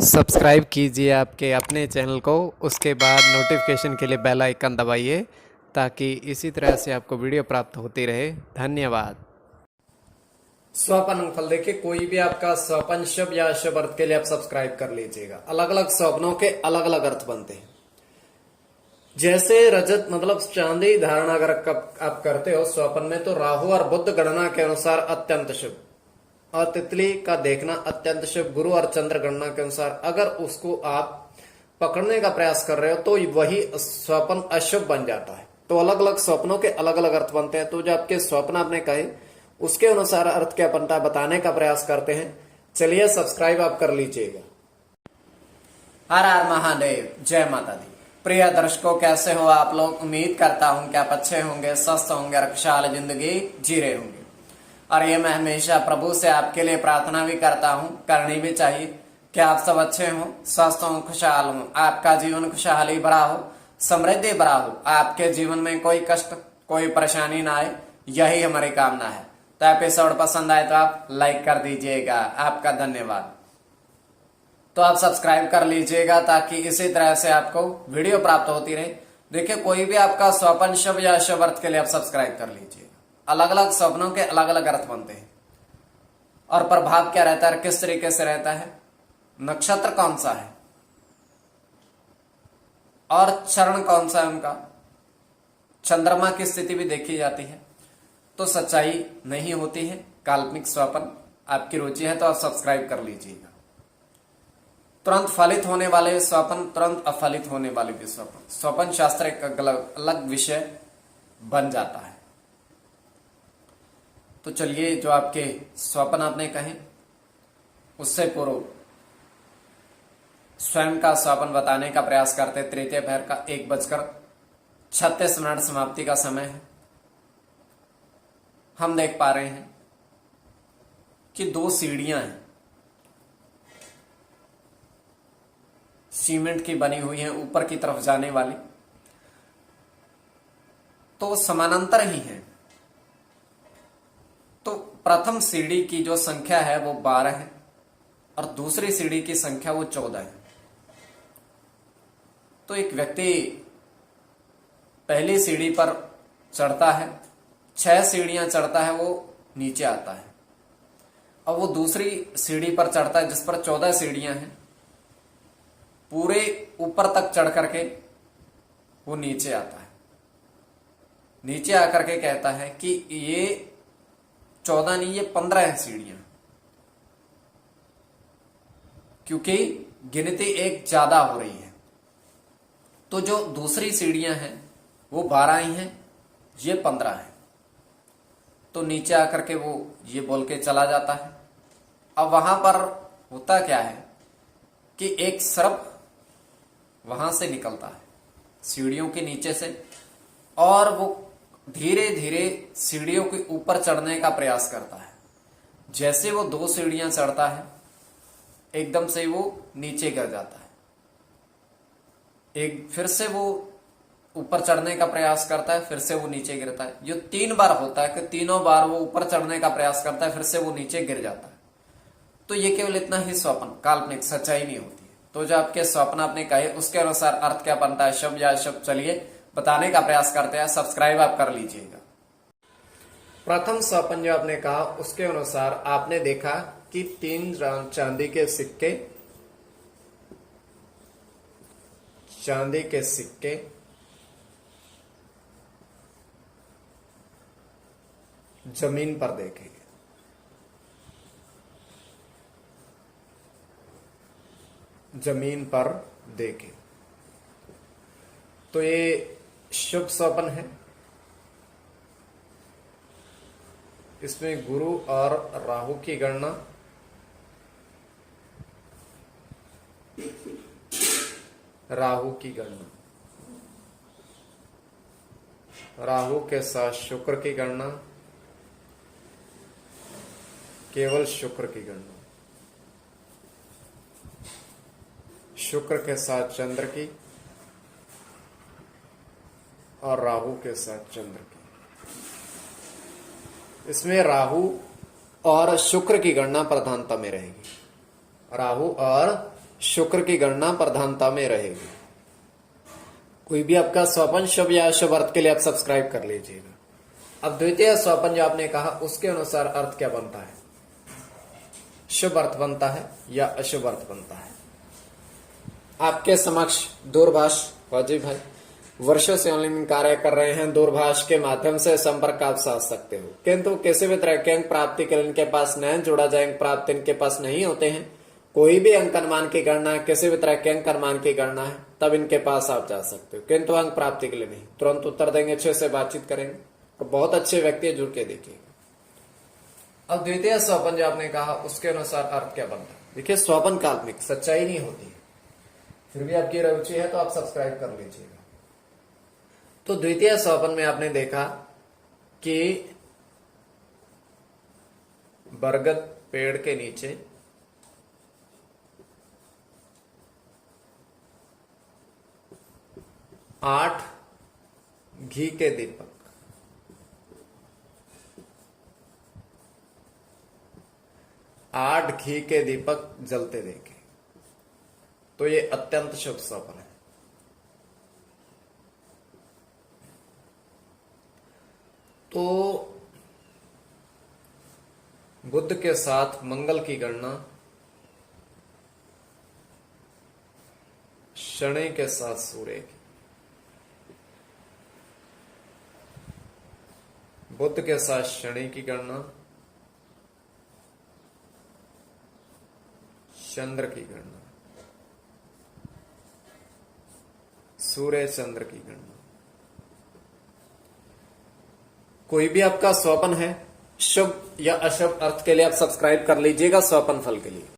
Subscribe कीजिए आपके अपने चैनल को, उसके बाद नोटिफिकेशन के लिए बेल आइकन दबाइए ताकि इसी तरह से आपको वीडियो प्राप्त होती रहे। धन्यवाद। स्वपन अंगफल देखिए, कोई भी आपका स्वपन शुभ या अशुभ अर्थ के लिए आप सब्सक्राइब कर लीजिएगा। अलग अलग स्वप्नों के अलग अलग अर्थ बनते हैं। जैसे रजत मतलब चांदी धारणा अगर आप करते हो स्वप्न में, तो राहु और बुध गणना के अनुसार अत्यंत शुभ, और तितली का देखना अत्यंत शुभ। गुरु और चंद्र गणना के अनुसार अगर उसको आप पकड़ने का प्रयास कर रहे हो तो वही स्वप्न अशुभ बन जाता है। तो अलग अलग स्वप्नों के अलग अलग अर्थ बनते हैं। तो जो आपके स्वप्न आपने कहे उसके अनुसार अर्थ क्या बनता है बताने का प्रयास करते हैं। चलिए सब्सक्राइब आप कर लीजिएगा। हर हर महादेव, जय माता दी। प्रिय दर्शकों, कैसे हो आप लोग? उम्मीद करता हूं कि आप अच्छे होंगे, स्वस्थ होंगे और खुशहाल जिंदगी जी रहे होंगे। और ये मैं हमेशा प्रभु से आपके लिए प्रार्थना भी करता हूं, करनी भी चाहिए कि आप सब अच्छे हों, स्वस्थ हों, खुशहाल हों, आपका जीवन खुशहाली भरा हो, समृद्धि भरा हो, आपके जीवन में कोई कष्ट कोई परेशानी ना आए, यही हमारी कामना है। तो एपिसोड पसंद आए तो आप लाइक कर दीजिएगा, आपका धन्यवाद। तो आप सब्सक्राइब कर लीजिएगा ताकि इसी तरह से आपको वीडियो प्राप्त होती रहे। देखिए, कोई भी आपका स्वप्न शुभ या अशुभ अर्थ के लिए आप सब्सक्राइब कर लीजिएगा। अलग अलग स्वप्नों के अलग अलग अर्थ बनते हैं। और प्रभाव क्या रहता है, किस तरीके से रहता है, नक्षत्र कौन सा है और चरण कौन सा है उनका, चंद्रमा की स्थिति भी देखी जाती है। तो सच्चाई नहीं होती है, काल्पनिक स्वप्न आपकी रुचि है तो आप सब्सक्राइब कर लीजिएगा। तुरंत फलित होने वाले स्वप्न, तुरंत अफलित होने वाले भी स्वप्न, स्वप्न शास्त्र एक अलग विषय बन जाता है। तो चलिए, जो आपके स्वप्न आपने कहे उससे पूर्व स्वयं का स्वप्न बताने का प्रयास करते। तृतीय पहर का 1:36 समाप्ति का समय है। हम देख पा रहे हैं कि 2 सीढ़ियां हैं, सीमेंट की बनी हुई हैं, ऊपर की तरफ जाने वाली। तो समानांतर ही हैं। तो प्रथम सीढ़ी की जो संख्या है वो 12 है और दूसरी सीढ़ी की संख्या वो 14 है। तो एक व्यक्ति पहली सीढ़ी पर चढ़ता है, 6 सीढ़ियां चढ़ता है, वो नीचे आता है। अब वो दूसरी सीढ़ी पर चढ़ता है जिस पर 14 सीढ़ियां हैं, पूरे ऊपर तक चढ़ करके वो नीचे आता है। नीचे आकर के कहता है कि ये 14 नहीं, ये 15 है सीढ़ियां, क्योंकि गिनती एक ज्यादा हो रही है। तो जो दूसरी सीढ़ियां हैं वो 12 ही हैं, ये 15 है। तो नीचे आकर के वो ये बोल के चला जाता है। अब वहां पर होता क्या है कि एक सर्प वहां से निकलता है सीढ़ियों के नीचे से, और वो धीरे धीरे सीढ़ियों के ऊपर चढ़ने का प्रयास करता है। जैसे वो 2 सीढ़ियां चढ़ता है, एकदम से वो नीचे गिर जाता है। एक फिर से वो ऊपर चढ़ने का प्रयास करता है, फिर से वो नीचे गिरता है। ये 3 बार होता है कि तीनों बार वो ऊपर चढ़ने का प्रयास करता है, फिर से वो नीचे गिर जाता है। तो ये केवल इतना ही स्वप्न, काल्पनिक, सच्चाई नहीं होती है। तो जो आपके स्वप्न आपने कहे उसके अनुसार अर्थ क्या बनता है, शुभ या अशुभ, चलिए बताने का प्रयास करते हैं। सब्सक्राइब आप कर लीजिएगा। प्रथम स्वप्न जो आपने कहा उसके अनुसार आपने देखा कि 3 चांदी के सिक्के जमीन पर देखे। जमीन पर देखे तो ये शुभ स्वप्न है। इसमें गुरु और राहु की गणना, राहु की गणना, राहु के साथ शुक्र की गणना, केवल शुक्र की गणना, शुक्र के साथ चंद्र की और राहु के साथ चंद्र की। इसमें राहु और शुक्र की गणना प्रधानता में रहेगी। राहु और शुक्र की गणना प्रधानता में रहेगी। कोई भी आपका स्वपन शुभ या अशुभ अर्थ के लिए आप सब्सक्राइब कर लीजिएगा। अब द्वितीय स्वपन जो आपने कहा उसके अनुसार अर्थ क्या बनता है, शुभ अर्थ बनता है या अशुभ अर्थ बनता है। आपके समक्ष दूरभाष फौजी भाई वर्षों से ऑनलाइन कार्य कर रहे हैं, दूरभाष के माध्यम से संपर्क आप साध सकते हो, किंतु किसी भी तरह के अंक प्राप्ति के लिए इनके पास नयन जोड़ा जाए अंक प्राप्त इनके पास नहीं होते हैं। कोई भी अंक अनुमान की गणना है, किसी भी तरह के अंक अनुमान की गणना है, तब इनके पास आप जा सकते हो, किंतु अंक प्राप्ति के लिए नहीं। तुरंत उत्तर देंगे, अच्छे से बातचीत करेंगे और बहुत अच्छे व्यक्ति जुड़ के देखिएगा। अब द्वितीय स्वपन जो आपने कहा उसके अनुसार अर्थ क्या बनता है। देखिए स्वपन काल्पनिक, सच्चाई नहीं होती है, फिर भी आपकी रुचि है तो आप सब्सक्राइब कर लीजिएगा। तो द्वितीय स्वपन में आपने देखा कि बरगद पेड़ के नीचे आठ घी के दीपक, आठ घी के दीपक जलते देखे, तो ये अत्यंत शुभ स्वप्न है। तो बुध के साथ मंगल की गणना, शनि के साथ सूर्य की, बुध के साथ शनि की गणना, चंद्र की गणना, सूर्य चंद्र की गणना। कोई भी आपका स्वपन है शुभ या अशुभ अर्थ के लिए आप सब्सक्राइब कर लीजिएगा स्वपन फल के लिए।